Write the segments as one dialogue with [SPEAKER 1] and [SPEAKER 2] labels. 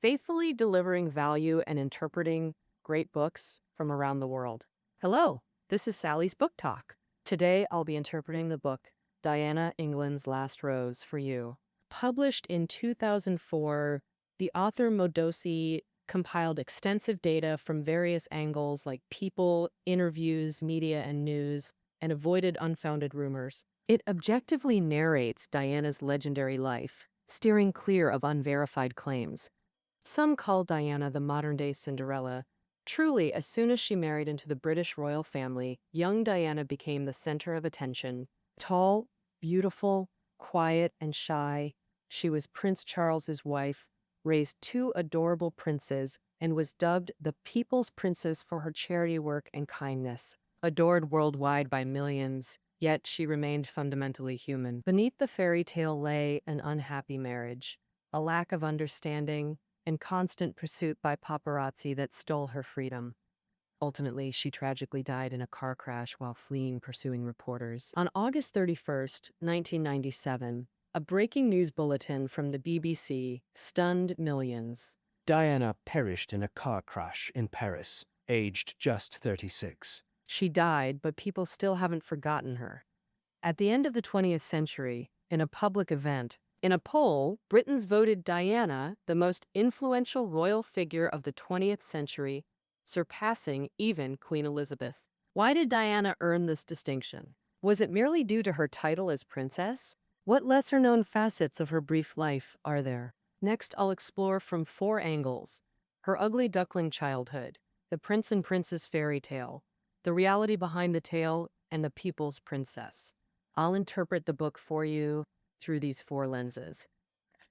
[SPEAKER 1] faithfully delivering value and interpreting great books from around the world. Hello, this is Sally's Book Talk. Today I'll be interpreting the book Diana, England's Last Rose for you. Published in 2004, the author Modosi compiled extensive data from various angles like people, interviews, media, and news, and avoided unfounded rumors. It objectively narrates Diana's legendary life, steering clear of unverified claims. Some call Diana the modern-day Cinderella. Truly, as soon as she married into the British royal family, young Diana became the center of attention. Tall, beautiful, quiet, and shy, she was Prince Charles's wife, raised two adorable princes, and was dubbed the People's Princess for her charity work and kindness. Adored worldwide by millions, yet she remained fundamentally human. Beneath the fairy tale lay an unhappy marriage, a lack of understanding, and constant pursuit by paparazzi that stole her freedom. Ultimately, she tragically died in a car crash while fleeing pursuing reporters. On August 31st, 1997, a breaking news bulletin from the BBC stunned millions.
[SPEAKER 2] Diana perished in a car crash in Paris, aged just 36.
[SPEAKER 1] She died, but people still haven't forgotten her. At the end of the 20th century, in a public event, in a poll, Britons voted Diana the most influential royal figure of the 20th century, surpassing even Queen Elizabeth. Why did Diana earn this distinction? Was it merely due to her title as princess? What lesser-known facets of her brief life are there? Next, I'll explore from four angles: her ugly duckling childhood, the Prince and Princess fairy tale, the reality behind the tale, and the people's princess. I'll interpret the book for you through these four lenses.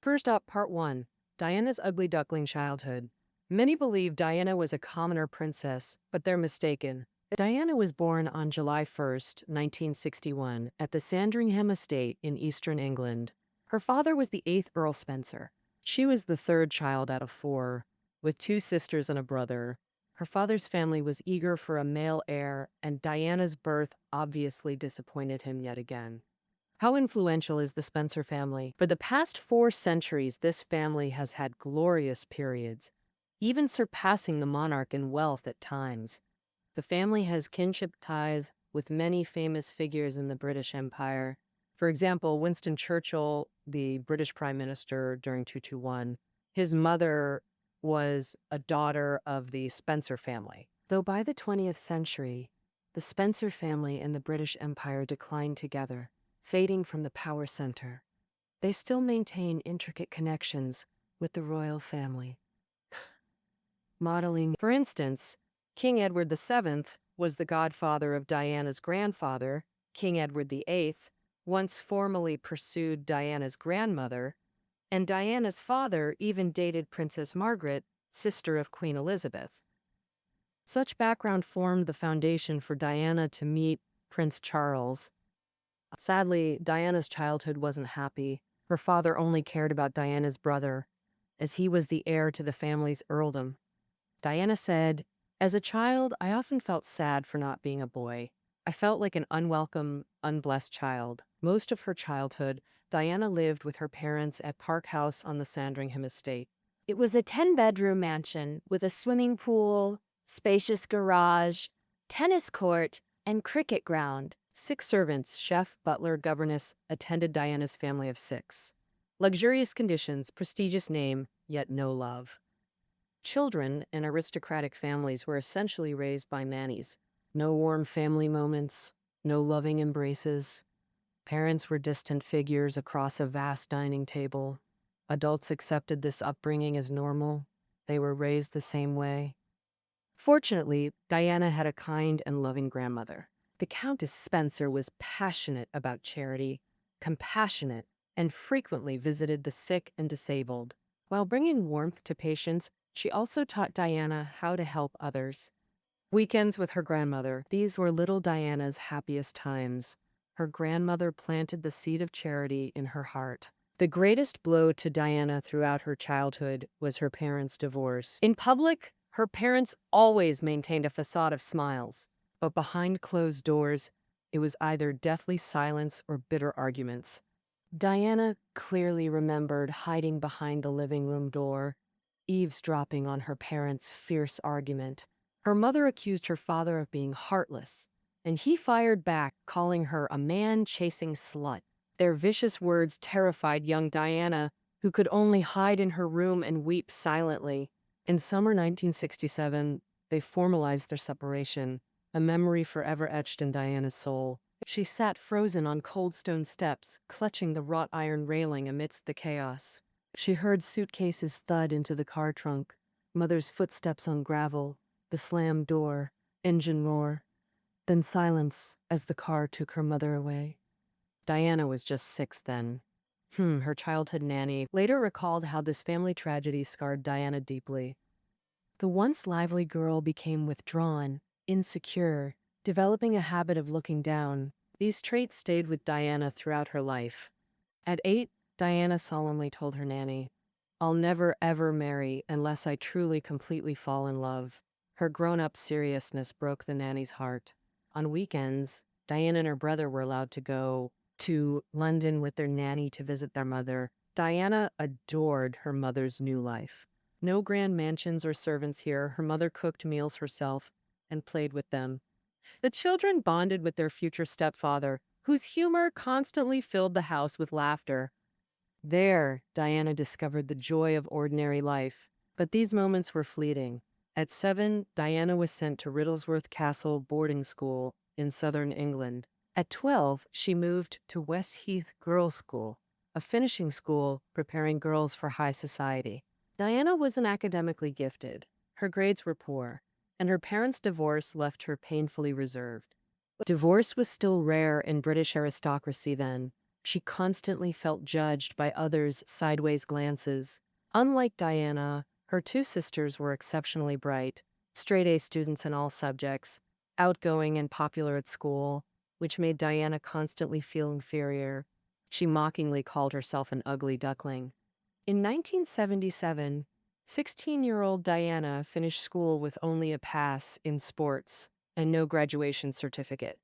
[SPEAKER 1] First up, Part 1, Diana's ugly duckling childhood. Many believe Diana was a commoner princess, but they're mistaken. Diana was born on July 1st, 1961, at the Sandringham estate in eastern England. Her father was the 8th Earl Spencer. She was the third child out of four, with two sisters and a brother. Her father's family was eager for a male heir, and Diana's birth obviously disappointed him yet again. How influential is the Spencer family? For the past 4 centuries, this family has had glorious periods, even surpassing the monarch in wealth at times. The family has kinship ties with many famous figures in the British Empire. For example, Winston Churchill, the British Prime Minister during 221, his mother was a daughter of the Spencer family. Though by the 20th century, the Spencer family and the British Empire declined together, fading from the power center, they still maintain intricate connections with the royal family. Modeling, for instance, King Edward VII was the godfather of Diana's grandfather. King Edward VIII once formally pursued Diana's grandmother, and Diana's father even dated Princess Margaret, sister of Queen Elizabeth. Such background formed the foundation for Diana to meet Prince Charles. Sadly, Diana's childhood wasn't happy. Her father only cared about Diana's brother, as he was the heir to the family's earldom. Diana said, "As a child, I often felt sad for not being a boy. I felt like an unwelcome, unblessed child." Most of her childhood, Diana lived with her parents at Park House on the Sandringham estate.
[SPEAKER 3] It was a 10-bedroom mansion with a swimming pool, spacious garage, tennis court, and cricket ground.
[SPEAKER 1] 6 servants, chef, butler, governess, attended Diana's family of 6. Luxurious conditions, prestigious name, yet no love. Children in aristocratic families were essentially raised by nannies. No warm family moments, no loving embraces. Parents were distant figures across a vast dining table. Adults accepted this upbringing as normal. They were raised the same way. Fortunately, Diana had a kind and loving grandmother. The Countess Spencer was passionate about charity, compassionate, and frequently visited the sick and disabled. While bringing warmth to patients, she also taught Diana how to help others. Weekends with her grandmother, these were little Diana's happiest times. Her grandmother planted the seed of charity in her heart. The greatest blow to Diana throughout her childhood was her parents' divorce. In public, her parents always maintained a facade of smiles, but behind closed doors, it was either deathly silence or bitter arguments. Diana clearly remembered hiding behind the living room door, eavesdropping on her parents' fierce argument. Her mother accused her father of being heartless, and he fired back, calling her a man-chasing slut. Their vicious words terrified young Diana, who could only hide in her room and weep silently. In summer 1967, they formalized their separation, a memory forever etched in Diana's soul. She sat frozen on cold stone steps, clutching the wrought iron railing amidst the chaos. She heard suitcases thud into the car trunk, mother's footsteps on gravel, the slammed door, engine roar, then silence as the car took her mother away. Diana was just 6 then. Her childhood nanny later recalled how this family tragedy scarred Diana deeply. The once lively girl became withdrawn, insecure, developing a habit of looking down. These traits stayed with Diana throughout her life. At 8, Diana solemnly told her nanny, "I'll never ever marry unless I truly completely fall in love." Her grown-up seriousness broke the nanny's heart. On weekends, Diana and her brother were allowed to go to London with their nanny to visit their mother. Diana adored her mother's new life. No grand mansions or servants here. Her mother cooked meals herself and played with them. The children bonded with their future stepfather, whose humor constantly filled the house with laughter. There, Diana discovered the joy of ordinary life. But these moments were fleeting. At 7, Diana was sent to Riddlesworth Castle boarding school in southern England. At 12, she moved to Westheath Girls' School, a finishing school preparing girls for high society. Diana wasn't academically gifted. Her grades were poor, and her parents' divorce left her painfully reserved. Divorce was still rare in British aristocracy then. She constantly felt judged by others' sideways glances. Unlike Diana, her 2 sisters were exceptionally bright, straight-A students in all subjects, outgoing and popular at school, which made Diana constantly feel inferior. She mockingly called herself an ugly duckling. In 1977, 16-year-old Diana finished school with only a pass in sports and no graduation certificate.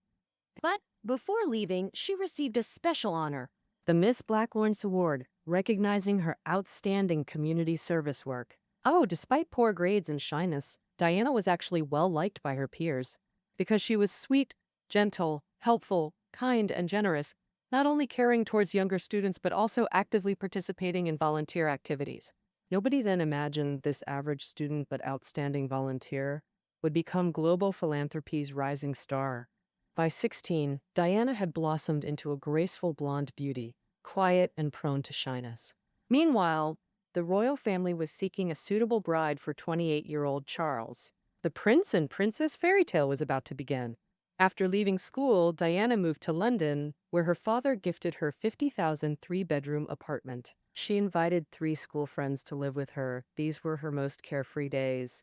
[SPEAKER 3] But before leaving, she received a special honor.
[SPEAKER 1] The Miss Black Lawrence Award, recognizing her outstanding community service work. Oh, despite poor grades and shyness, Diana was actually well-liked by her peers. Because she was sweet, gentle, helpful, kind, and generous, not only caring towards younger students but also actively participating in volunteer activities. Nobody then imagined this average student but outstanding volunteer would become global philanthropy's rising star. By 16, Diana had blossomed into a graceful blonde beauty, quiet and prone to shyness. Meanwhile, the royal family was seeking a suitable bride for 28-year-old Charles. The prince and princess fairy tale was about to begin. After leaving school, Diana moved to London, where her father gifted her 50,000 three-bedroom apartment. She invited 3 school friends to live with her. These were her most carefree days.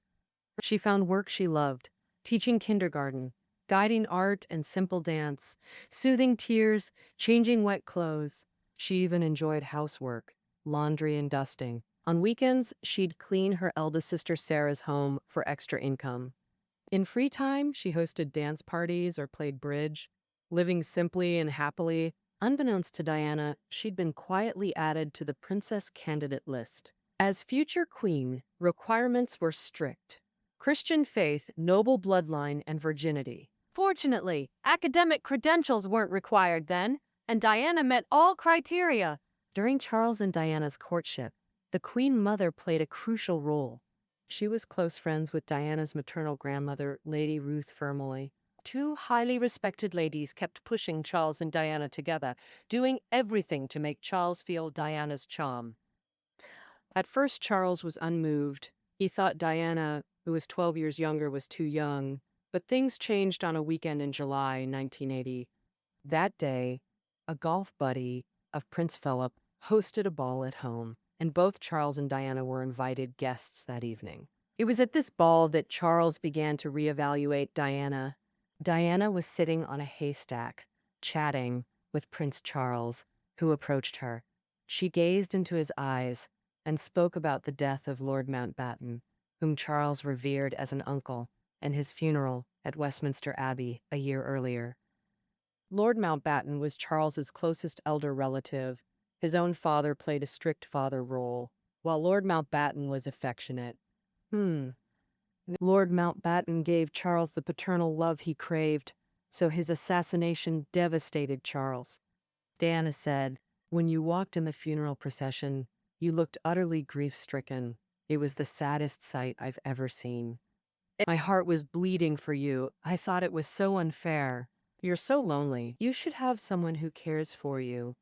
[SPEAKER 1] She found work she loved, teaching kindergarten, guiding art and simple dance, soothing tears, changing wet clothes. She even enjoyed housework, laundry and dusting. On weekends, she'd clean her eldest sister Sarah's home for extra income. In free time, she hosted dance parties or played bridge, living simply and happily. Unbeknownst to Diana, she'd been quietly added to the princess candidate list. As future queen, requirements were strict: Christian faith, noble bloodline, and virginity.
[SPEAKER 3] Fortunately, academic credentials weren't required then, and Diana met all criteria.
[SPEAKER 1] During Charles and Diana's courtship, the Queen Mother played a crucial role. She was close friends with Diana's maternal grandmother, Lady Ruth Fermoy. 2 highly respected ladies kept pushing Charles and Diana together, doing everything to make Charles feel Diana's charm. At first, Charles was unmoved. He thought Diana, who was 12 years younger, was too young. But things changed on a weekend in July 1980. That day, a golf buddy of Prince Philip hosted a ball at home, and both Charles and Diana were invited guests that evening. It was at this ball that Charles began to reevaluate Diana. Diana was sitting on a haystack, chatting with Prince Charles, who approached her. She gazed into his eyes and spoke about the death of Lord Mountbatten, whom Charles revered as an uncle, and his funeral at Westminster Abbey a year earlier. Lord Mountbatten was Charles's closest elder relative. His own father played a strict father role. while Lord Mountbatten was affectionate. Lord Mountbatten gave Charles the paternal love he craved, so his assassination devastated Charles. Diana said, "When you walked in the funeral procession, you looked utterly grief-stricken. It was the saddest sight I've ever seen. My heart was bleeding for you. I thought it was so unfair. You're so lonely. You should have someone who cares for you."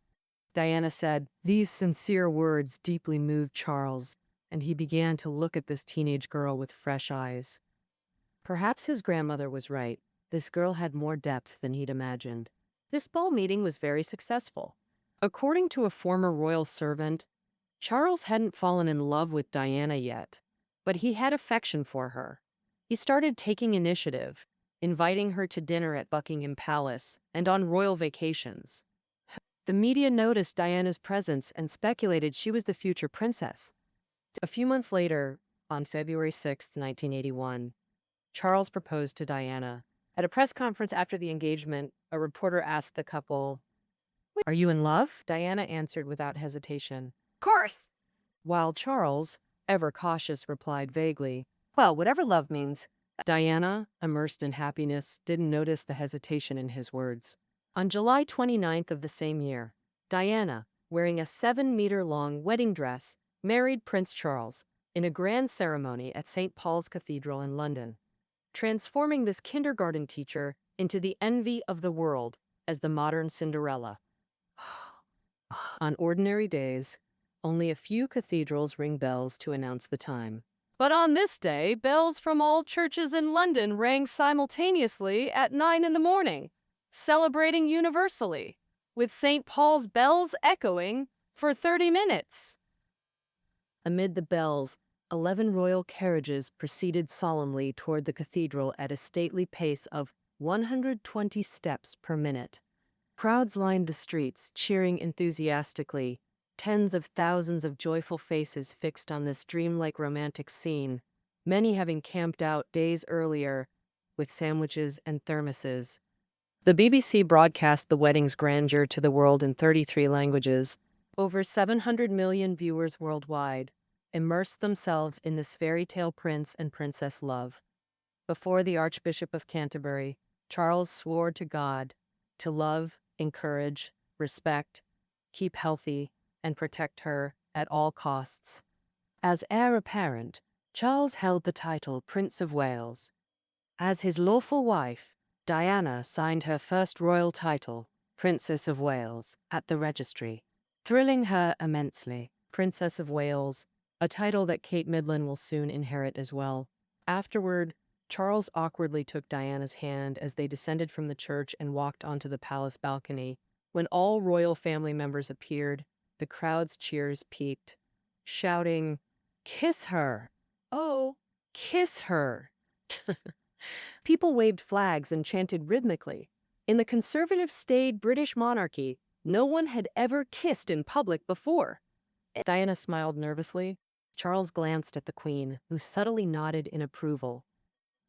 [SPEAKER 1] Diana said, these sincere words deeply moved Charles, and he began to look at this teenage girl with fresh eyes. Perhaps his grandmother was right. This girl had more depth than he'd imagined. This ball meeting was very successful. According to a former royal servant, Charles hadn't fallen in love with Diana yet, but he had affection for her. He started taking initiative, inviting her to dinner at Buckingham Palace and on royal vacations. The media noticed Diana's presence and speculated she was the future princess. A few months later, on February 6, 1981, Charles proposed to Diana. At a press conference after the engagement, a reporter asked the couple, "Are you in love?" Diana answered without hesitation,
[SPEAKER 3] Of course.
[SPEAKER 1] while Charles, ever cautious, replied vaguely, "Well, whatever love means." Diana, immersed in happiness, didn't notice the hesitation in his words. On July 29th of the same year, Diana, wearing a 7-meter-long wedding dress, married Prince Charles in a grand ceremony at St. Paul's Cathedral in London, transforming this kindergarten teacher into the envy of the world as the modern Cinderella. On ordinary days, only a few cathedrals ring bells to announce the time. But on this day, bells from all churches in London rang simultaneously at 9 in the morning, celebrating universally, with St. Paul's bells echoing for 30 minutes. Amid the bells, 11 royal carriages proceeded solemnly toward the cathedral at a stately pace of 120 steps per minute. Crowds lined the streets, cheering enthusiastically, tens of thousands of joyful faces fixed on this dreamlike romantic scene, many having camped out days earlier with sandwiches and thermoses. The BBC broadcast the wedding's grandeur to the world in 33 languages. Over 700 million viewers worldwide immersed themselves in this fairy tale prince and princess love. Before the Archbishop of Canterbury, Charles swore to God to love, encourage, respect, keep healthy, and protect her at all costs. As heir apparent, Charles held the title Prince of Wales. As his lawful wife, Diana signed her first royal title, Princess of Wales, at the registry, thrilling her immensely. Princess of Wales, a title that Kate Middleton will soon inherit as well. Afterward, Charles awkwardly took Diana's hand as they descended from the church and walked onto the palace balcony. When all royal family members appeared, the crowd's cheers peaked, shouting, "Kiss her! Oh, kiss her!" People waved flags and chanted rhythmically. In the conservative staid British monarchy, no one had ever kissed in public before. Diana smiled nervously. Charles glanced at the Queen, who subtly nodded in approval.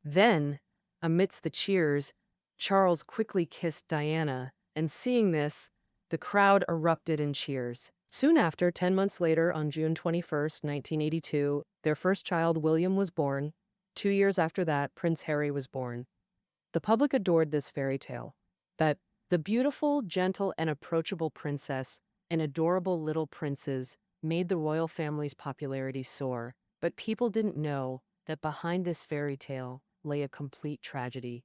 [SPEAKER 1] Then, amidst the cheers, Charles quickly kissed Diana, and seeing this, the crowd erupted in cheers. Soon after, 10 months later, on June 21st, 1982, their first child, William, was born. 2 years after that, Prince Harry was born. The public adored this fairy tale, that the beautiful, gentle, and approachable princess and adorable little princes made the royal family's popularity soar. But people didn't know that behind this fairy tale lay a complete tragedy.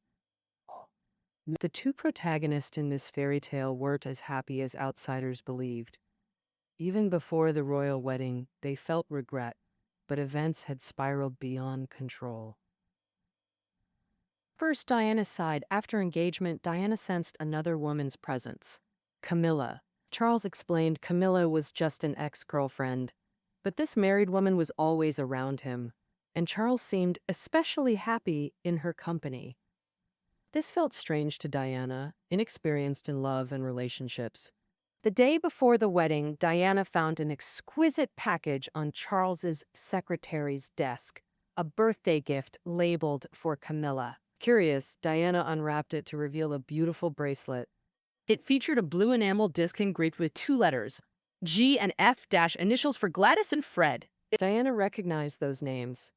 [SPEAKER 1] The two protagonists in this fairy tale weren't as happy as outsiders believed. Even before the royal wedding, they felt regret, but events had spiraled beyond control. First, Diana's side. After engagement, Diana sensed another woman's presence, Camilla. Charles explained Camilla was just an ex-girlfriend, but this married woman was always around him, and Charles seemed especially happy in her company. This felt strange to Diana, inexperienced in love and relationships. The day before the wedding, Diana found an exquisite package on Charles's secretary's desk, a birthday gift labeled for Camilla. Curious, Diana unwrapped it to reveal a beautiful bracelet. It featured a blue enamel disc engraved with 2 letters, G and F - initials for Gladys and Fred. Diana recognized those names.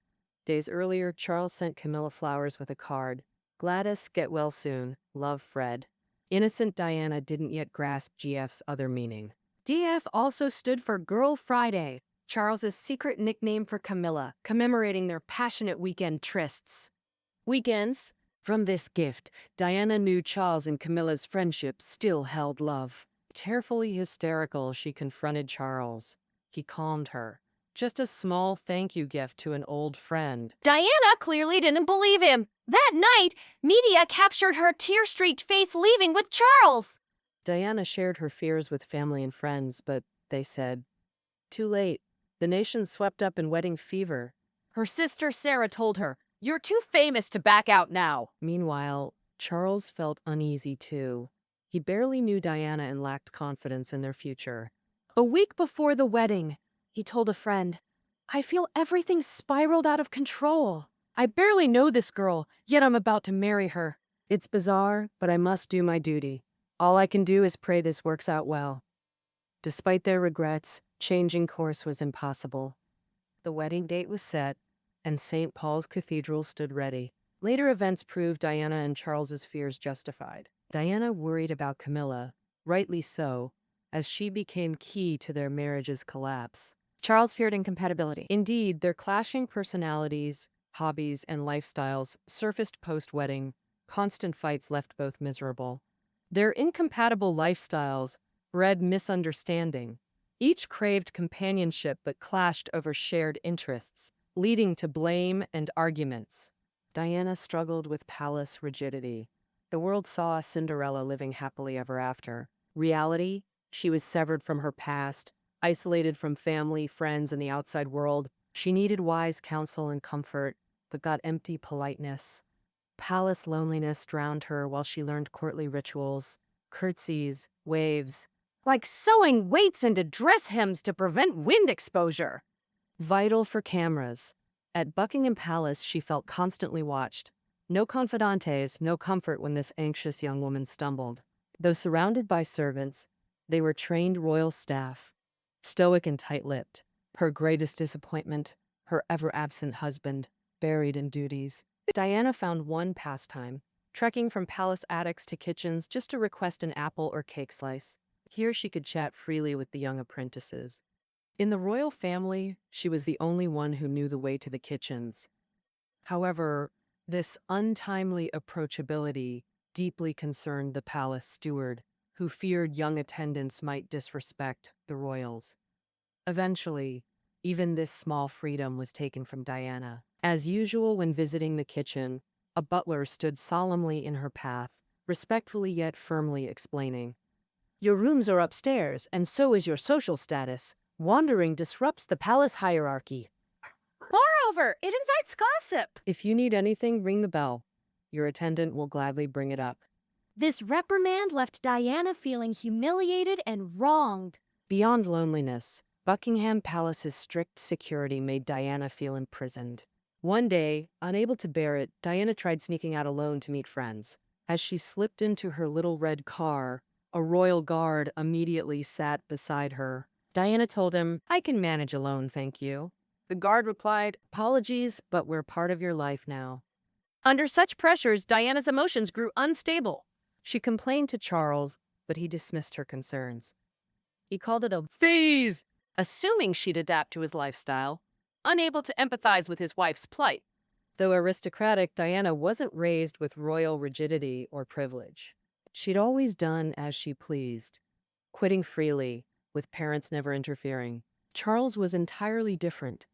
[SPEAKER 1] Days earlier, Charles sent Camilla flowers with a card. Gladys, get well soon. Love, Fred. Innocent Diana didn't yet grasp GF's other meaning. DF also stood for Girl Friday, Charles's secret nickname for Camilla, commemorating their passionate weekend trysts. Weekends? From this gift, Diana knew Charles and Camilla's friendship still held love. Tearfully hysterical, she confronted Charles. He calmed her. Just a small thank you gift to an old friend.
[SPEAKER 3] Diana clearly didn't believe him. That night, media captured her tear-streaked face leaving with Charles.
[SPEAKER 1] Diana shared her fears with family and friends, but they said, too late. The nation's swept up in wedding fever.
[SPEAKER 3] Her sister Sarah told her, "You're too famous to back out now."
[SPEAKER 1] Meanwhile, Charles felt uneasy too. He barely knew Diana and lacked confidence in their future. A week before the wedding, he told a friend, "I feel everything spiraled out of control. I barely know this girl, yet I'm about to marry her. It's bizarre, but I must do my duty. All I can do is pray this works out well." Despite their regrets, changing course was impossible. The wedding date was set, and St. Paul's Cathedral stood ready. Later events proved Diana and Charles's fears justified. Diana worried about Camilla, rightly so, as she became key to their marriage's collapse.
[SPEAKER 3] Charles feared incompatibility.
[SPEAKER 1] Indeed, their clashing personalities, hobbies, and lifestyles surfaced post-wedding. Constant fights left both miserable. Their incompatible lifestyles bred misunderstanding. Each craved companionship but clashed over shared interests, leading to blame and arguments. Diana struggled with palace rigidity. The world saw Cinderella living happily ever after. Reality, she was severed from her past, isolated from family, friends, and the outside world. She needed wise counsel and comfort, but got empty politeness. Palace loneliness drowned her while she learned courtly rituals, curtsies, waves,
[SPEAKER 3] Like sewing weights into dress hems to prevent wind exposure.
[SPEAKER 1] vital for cameras. At Buckingham Palace, she felt constantly watched. No confidantes, no comfort when this anxious young woman stumbled. Though surrounded by servants, they were trained royal staff, stoic and tight-lipped. Her greatest disappointment, her ever-absent husband, buried in duties. Diana found one pastime, trekking from palace attics to kitchens just to request an apple or cake slice. Here she could chat freely with the young apprentices. In the royal family, she was the only one who knew the way to the kitchens. However, this untimely approachability deeply concerned the palace steward, who feared young attendants might disrespect the royals. Eventually, even this small freedom was taken from Diana. As usual when visiting the kitchen, a butler stood solemnly in her path, respectfully yet firmly explaining, "Your rooms are upstairs, and so is your social status. Wandering disrupts the palace hierarchy.
[SPEAKER 3] Moreover, it invites gossip.
[SPEAKER 1] If you need anything, ring the bell. Your attendant will gladly bring it up."
[SPEAKER 3] This reprimand left Diana feeling humiliated and wronged.
[SPEAKER 1] Beyond loneliness, Buckingham Palace's strict security made Diana feel imprisoned. One day, unable to bear it, Diana tried sneaking out alone to meet friends. As she slipped into her little red car, a royal guard immediately sat beside her. Diana told him, "I can manage alone, thank you." The guard replied, "Apologies, but we're part of your life now." Under such pressures, Diana's emotions grew unstable. She complained to Charles, but he dismissed her concerns. He called it a phase, assuming she'd adapt to his lifestyle, unable to empathize with his wife's plight. Though aristocratic, Diana wasn't raised with royal rigidity or privilege. She'd always done as she pleased, quitting freely, with parents never interfering. Charles was entirely different,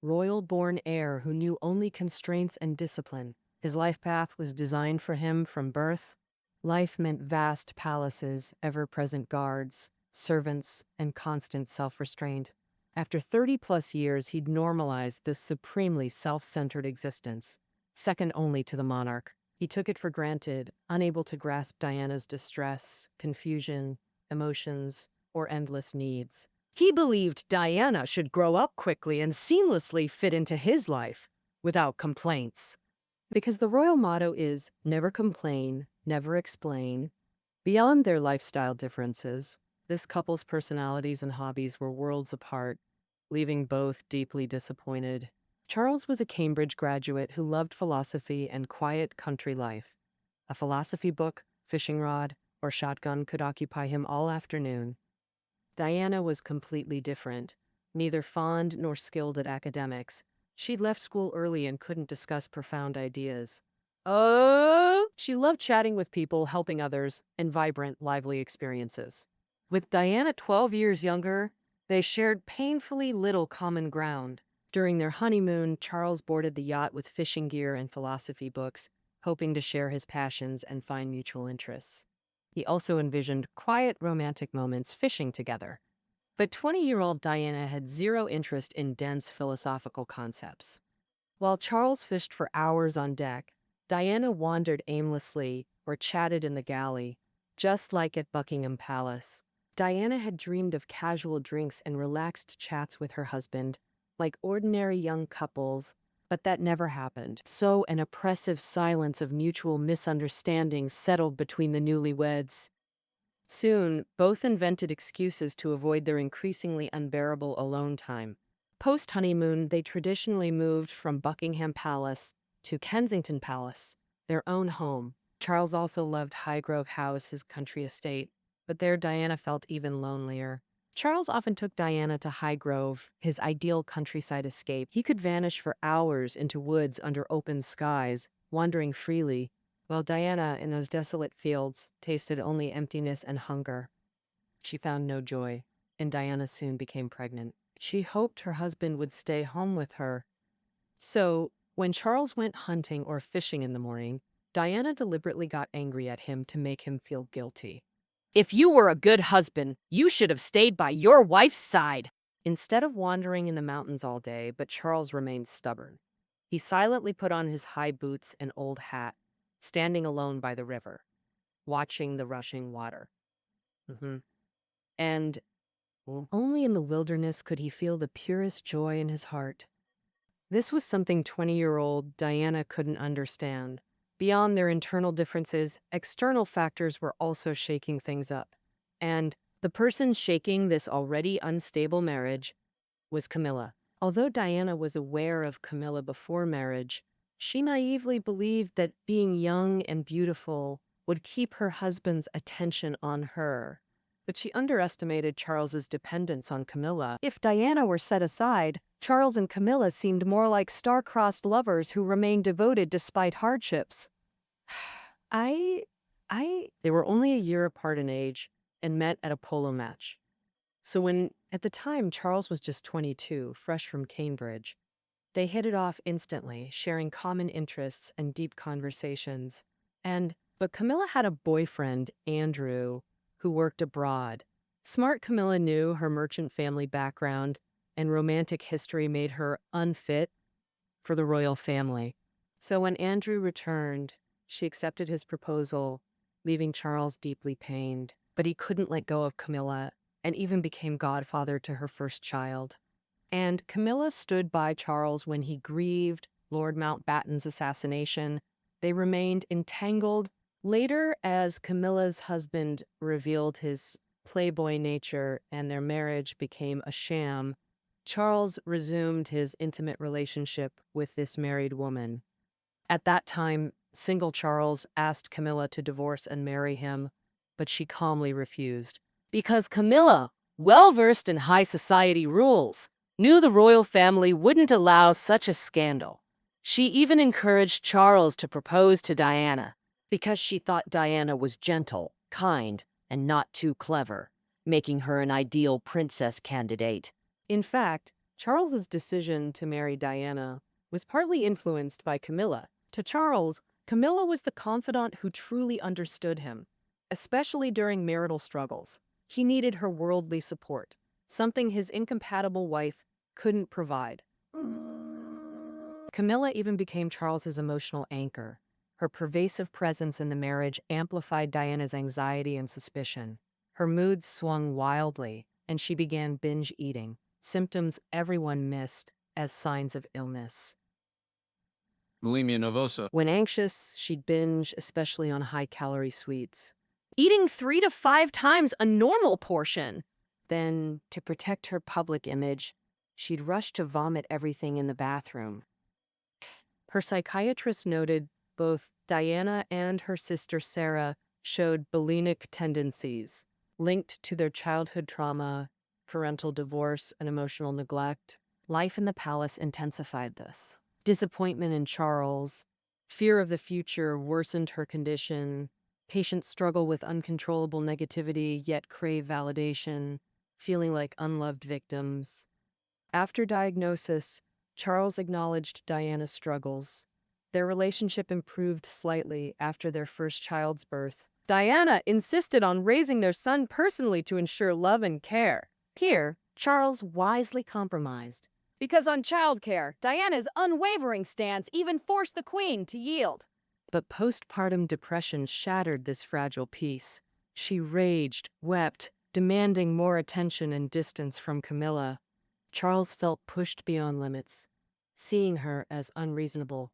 [SPEAKER 1] royal-born heir who knew only constraints and discipline. His life path was designed for him from birth. Life meant vast palaces, ever-present guards, servants, and constant self-restraint. After 30-plus years, he'd normalized this supremely self-centered existence, second only to the monarch. He took it for granted, unable to grasp Diana's distress, confusion, emotions, or endless needs. He believed Diana should grow up quickly and seamlessly fit into his life, without complaints. Because the royal motto is, never complain, never explain. Beyond their lifestyle differences, this couple's personalities and hobbies were worlds apart. leaving both deeply disappointed. Charles was a Cambridge graduate who loved philosophy and quiet country life. A philosophy book, fishing rod, or shotgun could occupy him all afternoon. Diana was completely different, neither fond nor skilled at academics. She'd left school early and couldn't discuss profound ideas. Oh! She loved chatting with people, helping others, and vibrant, lively experiences. With Diana 12 years younger, they shared painfully little common ground. During their honeymoon, Charles boarded the yacht with fishing gear and philosophy books, hoping to share his passions and find mutual interests. He also envisioned quiet, romantic moments fishing together. But 20-year-old Diana had zero interest in dense philosophical concepts. While Charles fished for hours on deck, Diana wandered aimlessly or chatted in the galley, just like at Buckingham Palace. Diana had dreamed of casual drinks and relaxed chats with her husband, like ordinary young couples, but that never happened. So an oppressive silence of mutual misunderstandings settled between the newlyweds. Soon, both invented excuses to avoid their increasingly unbearable alone time. Post-honeymoon, they traditionally moved from Buckingham Palace to Kensington Palace, their own home. Charles also loved Highgrove House, his country estate, but there Diana felt even lonelier. Charles often took Diana to Highgrove, his ideal countryside escape. He could vanish for hours into woods under open skies, wandering freely, while Diana, in those desolate fields, tasted only emptiness and hunger. She found no joy, and Diana soon became pregnant. She hoped her husband would stay home with her. So, when Charles went hunting or fishing in the morning, Diana deliberately got angry at him to make him feel guilty. "If you were a good husband, you should have stayed by your wife's side." Instead of wandering in the mountains all day, but Charles remained stubborn. He silently put on his high boots and old hat, standing alone by the river, watching the rushing water. And only in the wilderness could he feel the purest joy in his heart. This was something 20-year-old Diana couldn't understand. Beyond their internal differences, external factors were also shaking things up. And the person shaking this already unstable marriage was Camilla. Although Diana was aware of Camilla before marriage, she naively believed that being young and beautiful would keep her husband's attention on her. But she underestimated Charles's dependence on Camilla. If Diana were set aside, Charles and Camilla seemed more like star-crossed lovers who remained devoted despite hardships. They were only a year apart in age and met at a polo match. So at the time, Charles was just 22, fresh from Cambridge. They hit it off instantly, sharing common interests and deep conversations. But Camilla had a boyfriend, Andrew, who worked abroad. Smart Camilla knew her merchant family background and romantic history made her unfit for the royal family. So when Andrew returned, she accepted his proposal, leaving Charles deeply pained. But he couldn't let go of Camilla and even became godfather to her first child. And Camilla stood by Charles when he grieved Lord Mountbatten's assassination. They remained entangled. Later, as Camilla's husband revealed his playboy nature and their marriage became a sham, Charles resumed his intimate relationship with this married woman. At that time, single Charles asked Camilla to divorce and marry him, but she calmly refused. Because Camilla, well-versed in high society rules, knew the royal family wouldn't allow such a scandal. She even encouraged Charles to propose to Diana, because she thought Diana was gentle, kind, and not too clever, making her an ideal princess candidate. In fact, Charles's decision to marry Diana was partly influenced by Camilla. To Charles, Camilla was the confidant who truly understood him, especially during marital struggles. He needed her worldly support, something his incompatible wife couldn't provide. Camilla even became Charles's emotional anchor. Her pervasive presence in the marriage amplified Diana's anxiety and suspicion. Her moods swung wildly, and she began binge eating, symptoms everyone missed as signs of illness.
[SPEAKER 4] Bulimia nervosa.
[SPEAKER 1] When anxious, she'd binge, especially on high-calorie sweets, eating 3 to 5 times a normal portion. Then, to protect her public image, She'd rushed to vomit everything in the bathroom. Her psychiatrist noted both Diana and her sister Sarah showed bulimic tendencies linked to their childhood trauma, parental divorce, and emotional neglect. Life in the palace intensified this. Disappointment in Charles, fear of the future worsened her condition. Patients struggle with uncontrollable negativity, yet crave validation, feeling like unloved victims. After diagnosis, Charles acknowledged Diana's struggles. Their relationship improved slightly after their first child's birth. Diana insisted on raising their son personally to ensure love and care. Here, Charles wisely compromised.
[SPEAKER 3] Because on childcare, Diana's unwavering stance even forced the queen to yield.
[SPEAKER 1] But postpartum depression shattered this fragile peace. She raged, wept, demanding more attention and distance from Camilla. Charles felt pushed beyond limits, seeing her as unreasonable.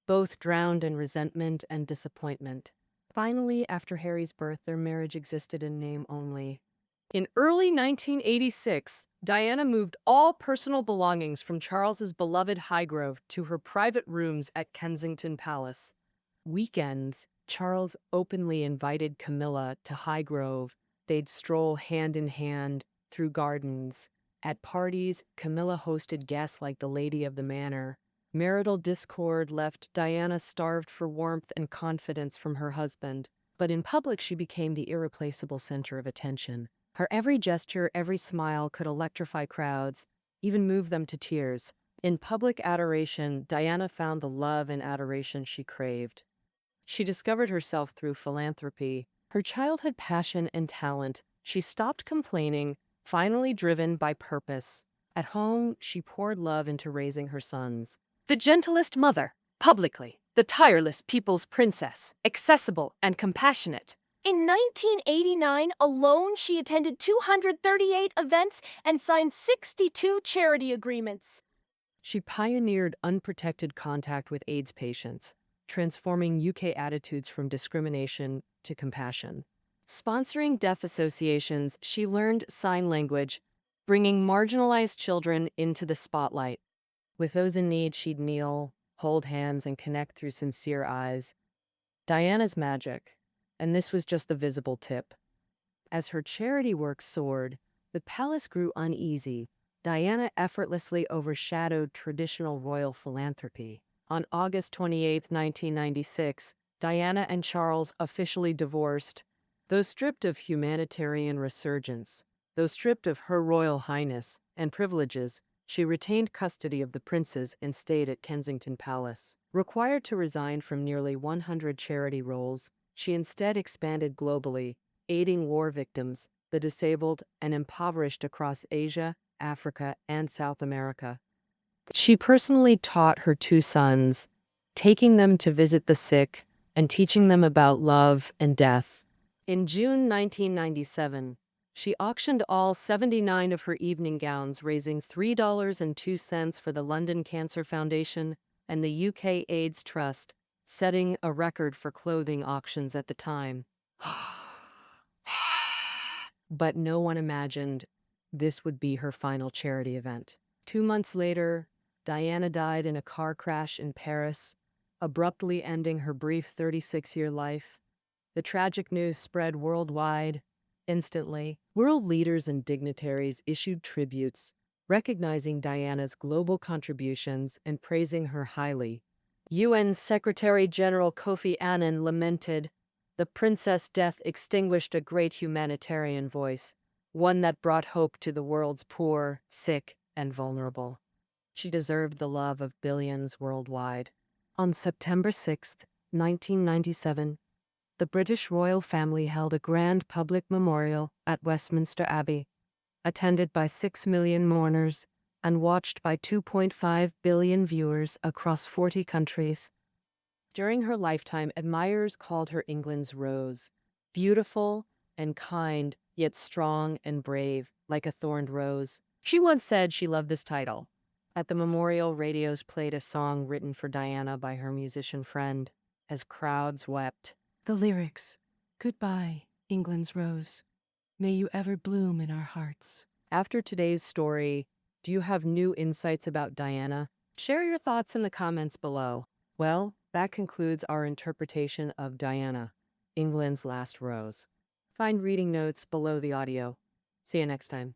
[SPEAKER 1] Both drowned in resentment and disappointment. Finally, after Harry's birth, their marriage existed in name only. In early 1986, Diana moved all personal belongings from Charles's beloved Highgrove to her private rooms at Kensington Palace. Weekends, Charles openly invited Camilla to Highgrove. They'd stroll hand in hand through gardens. At parties, Camilla hosted guests like the Lady of the Manor. Marital discord left Diana starved for warmth and confidence from her husband. But in public, she became the irreplaceable center of attention. Her every gesture, every smile could electrify crowds, even move them to tears. In public adoration, Diana found the love and adoration she craved. She discovered herself through philanthropy, her childhood passion and talent. She stopped complaining, finally driven by purpose. At home, she poured love into raising her sons. The gentlest mother, publicly, the tireless people's princess, accessible and compassionate.
[SPEAKER 5] In 1989 alone, she attended 238 events and signed 62 charity agreements.
[SPEAKER 1] She pioneered unprotected contact with AIDS patients, transforming UK attitudes from discrimination to compassion. Sponsoring deaf associations, she learned sign language, bringing marginalized children into the spotlight. With those in need, she'd kneel, hold hands, and connect through sincere eyes. Diana's magic, and this was just the visible tip. As her charity work soared, the palace grew uneasy. Diana effortlessly overshadowed traditional royal philanthropy. On August 28, 1996, Diana and Charles officially divorced. Though stripped of humanitarian resurgence, though stripped of her royal highness and privileges, she retained custody of the princes and stayed at Kensington Palace. Required to resign from nearly 100 charity roles, she instead expanded globally, aiding war victims, the disabled, and impoverished across Asia, Africa, and South America. She personally taught her two sons, taking them to visit the sick and teaching them about love and death. In June 1997, she auctioned all 79 of her evening gowns, raising $3.02 for the London Cancer Foundation and the UK AIDS Trust, setting a record for clothing auctions at the time. But no one imagined this would be her final charity event. 2 months later, Diana died in a car crash in Paris, abruptly ending her brief 36-year life. The tragic news spread worldwide instantly. World leaders and dignitaries issued tributes, recognizing Diana's global contributions and praising her highly. UN Secretary-General Kofi Annan lamented, "The princess' death extinguished a great humanitarian voice, one that brought hope to the world's poor, sick, and vulnerable." She deserved the love of billions worldwide. On September 6, 1997, the British royal family held a grand public memorial at Westminster Abbey, attended by 6 million mourners and watched by 2.5 billion viewers across 40 countries. During her lifetime, admirers called her England's Rose, beautiful and kind, yet strong and brave, like a thorned rose. She once said she loved this title. At the memorial, radios played a song written for Diana by her musician friend, as crowds wept. The lyrics, "Goodbye, England's Rose. May you ever bloom in our hearts." After today's story, Do you have new insights about Diana? Share your thoughts in the comments below. Well, that concludes our interpretation of Diana, England's Last Rose. Find reading notes below the audio. See you next time.